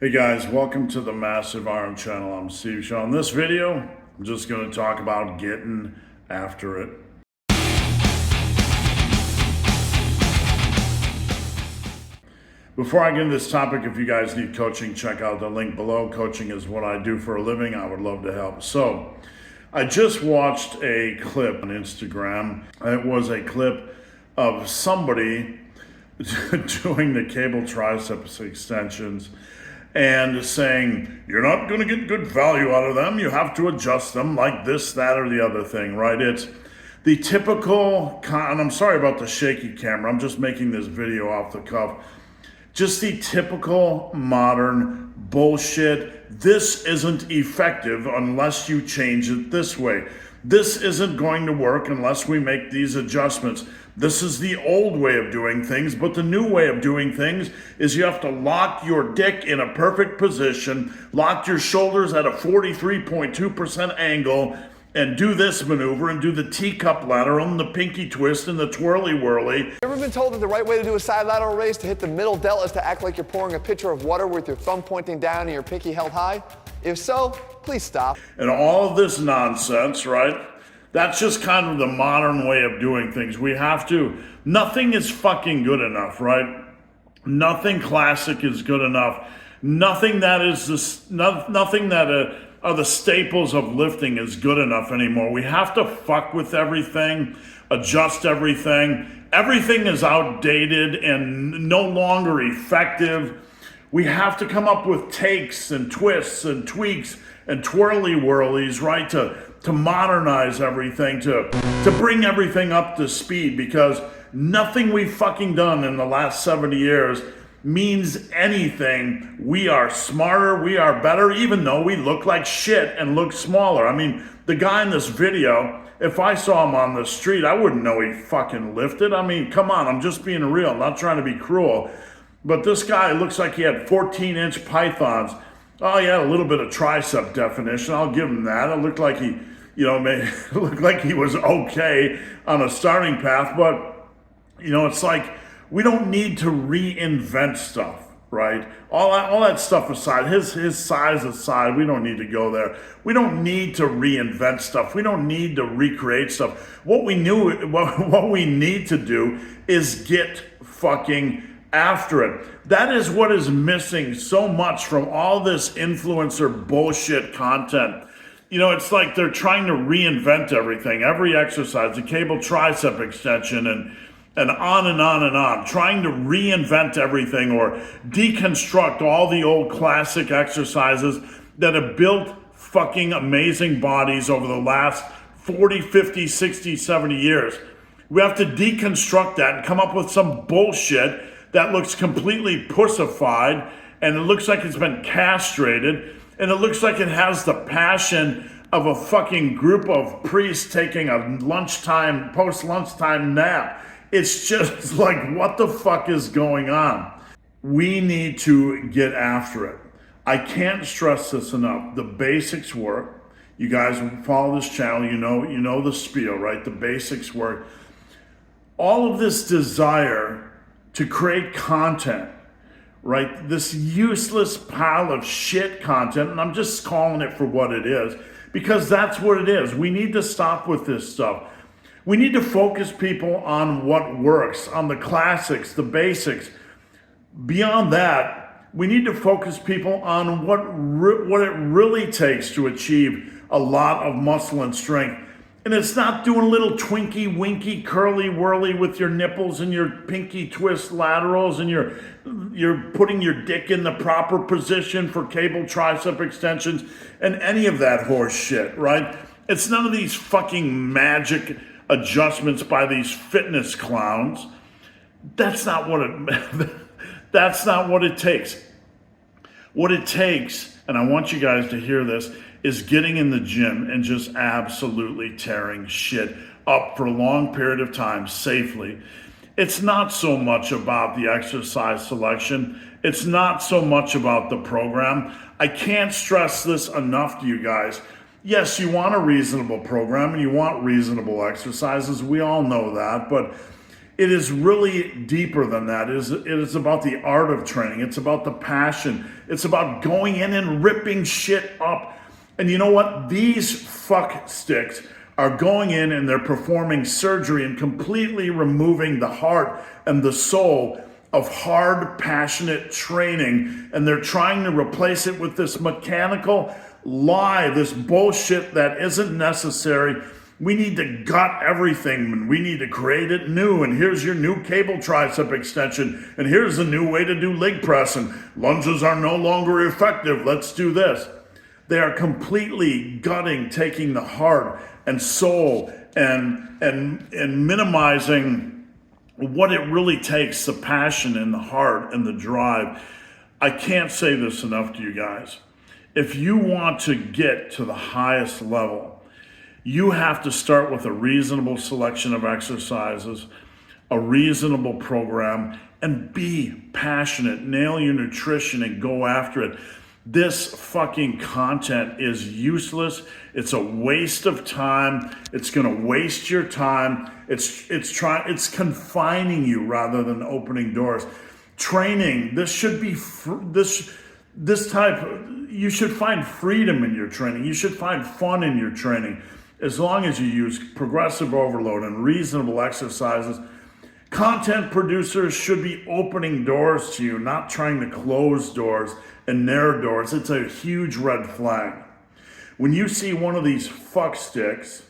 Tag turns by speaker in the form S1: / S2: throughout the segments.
S1: Hey guys, welcome to the Massive Arm channel. I'm Steve Shaw. In this video, I'm just going to talk about getting after it. Before I get into this topic, if you guys need coaching, check out the link below. Coaching is what I do for a living. I would love to help. So, I just watched a clip on Instagram. It was a clip of somebody doing the cable triceps extensions and saying, you're not going to get good value out of them. You have to adjust them like this, that, or the other thing, right? It's the typical, and I'm sorry about the shaky camera. I'm just making this video off the cuff. Just the typical modern bullshit. This isn't effective unless you change it this way. This isn't going to work unless we make these adjustments. This is the old way of doing things, but the new way of doing things is you have to lock your dick in a perfect position, lock your shoulders at a 43.2% angle, and do this maneuver and do the teacup ladder and the pinky twist and the twirly whirly.
S2: Ever been told that the right way to do a side lateral raise to hit the middle delt is to act like you're pouring a pitcher of water with your thumb pointing down and your pinky held high? If so, please stop.
S1: And all of this nonsense, right? That's just kind of the modern way of doing things. We have to, nothing is fucking good enough, right? Nothing classic is good enough. Nothing that is this, nothing that are the staples of lifting is good enough anymore. We have to fuck with everything, adjust everything. Everything is outdated and no longer effective. We have to come up with takes and twists and tweaks and twirly whirlies, right? To modernize everything, to bring everything up to speed, because nothing we've fucking done in the last 70 years means anything. We are smarter, we are better, even though we look like shit and look smaller. I mean, the guy in this video, if I saw him on the street, I wouldn't know he fucking lifted. I mean, come on, I'm just being real, I'm not trying to be cruel. But this guy looks like he had 14-inch pythons. Oh, he had a little bit of tricep definition. I'll give him that. It looked like he, it looked like he was okay on a starting path. But, it's like we don't need to reinvent stuff, right? All that stuff aside, his size aside, we don't need to go there. We don't need to reinvent stuff. We don't need to recreate stuff. What we need to do is get fucking after it. That is what is missing so much from all this influencer bullshit content. It's like they're trying to reinvent everything, every exercise, the cable tricep extension and on and on and on, trying to reinvent everything or deconstruct all the old classic exercises that have built fucking amazing bodies over the last 40, 50, 60, 70 years. We have to deconstruct that and come up with some bullshit that looks completely pussified, and it looks like it's been castrated, and it looks like it has the passion of a fucking group of priests taking a post-lunchtime nap. It's just like, what the fuck is going on? We need to get after it. I can't stress this enough. The basics work. You guys who follow this channel, you know the spiel, right? The basics work. All of this desire to create content, right? This useless pile of shit content, and I'm just calling it for what it is, because that's what it is. We need to stop with this stuff. We need to focus people on what works, on the classics, the basics. Beyond that, we need to focus people on what it really takes to achieve a lot of muscle and strength. And it's not doing little twinky, winky, curly, whirly with your nipples and your pinky twist laterals and you're putting your dick in the proper position for cable tricep extensions and any of that horse shit, right? It's none of these fucking magic adjustments by these fitness clowns. That's not what it takes. What it takes, and I want you guys to hear this, is getting in the gym and just absolutely tearing shit up for a long period of time safely. It's not so much about the exercise selection. It's not so much about the program. I can't stress this enough to you guys. Yes, you want a reasonable program and you want reasonable exercises. We all know that, but It is really deeper than that. It is about the art of training. It's about the passion. It's about going in and ripping shit up. And you know what? These fuck sticks are going in and they're performing surgery and completely removing the heart and the soul of hard, passionate training. And they're trying to replace it with this mechanical lie, this bullshit that isn't necessary. We need to gut everything and we need to create it new. And here's your new cable tricep extension. And here's a new way to do leg press. And lunges are no longer effective. Let's do this. They are completely gutting, taking the heart and soul and minimizing what it really takes, the passion and the heart and the drive. I can't say this enough to you guys. If you want to get to the highest level, you have to start with a reasonable selection of exercises, a reasonable program, and be passionate. Nail your nutrition and go after it. This fucking content is useless. It's a waste of time. It's gonna waste your time. It's confining you rather than opening doors. Training, this should be this type. You should find freedom in your training. You should find fun in your training. As long as you use progressive overload and reasonable exercises, content producers should be opening doors to you, not trying to close doors and narrow doors. It's a huge red flag. When you see one of these fuck sticks,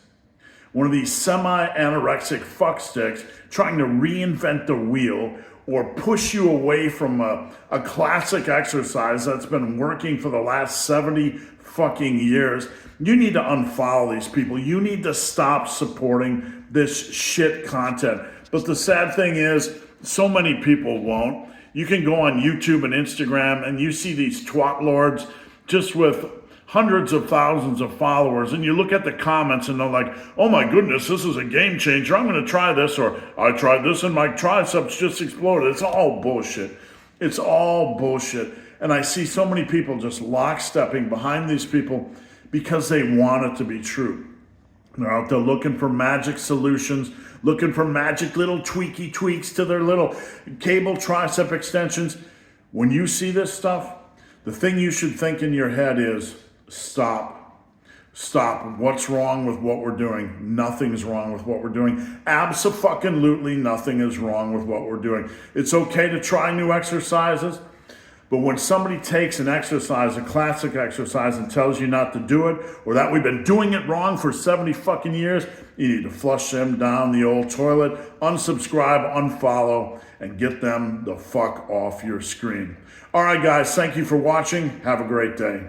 S1: one of these semi-anorexic fuck sticks trying to reinvent the wheel or push you away from a classic exercise that's been working for the last 70 fucking years, you need to unfollow these people. You need to stop supporting this shit content. But the sad thing is, so many people won't. You can go on YouTube and Instagram and you see these twat lords just with hundreds of thousands of followers, and you look at the comments and they're like, oh my goodness, this is a game changer. I'm gonna try this, or I tried this and my triceps just exploded. It's all bullshit. It's all bullshit. And I see so many people just lockstepping behind these people because they want it to be true. They're out there looking for magic solutions, looking for magic little tweaks to their little cable tricep extensions. When you see this stuff, the thing you should think in your head is, stop. What's wrong with what we're doing? Nothing's wrong with what we're doing. Abso-fucking-lutely nothing is wrong with what we're doing. It's okay to try new exercises, but when somebody takes an exercise, a classic exercise, and tells you not to do it, or that we've been doing it wrong for 70 fucking years, you need to flush them down the old toilet, unsubscribe, unfollow, and get them the fuck off your screen. All right, guys, thank you for watching. Have a great day.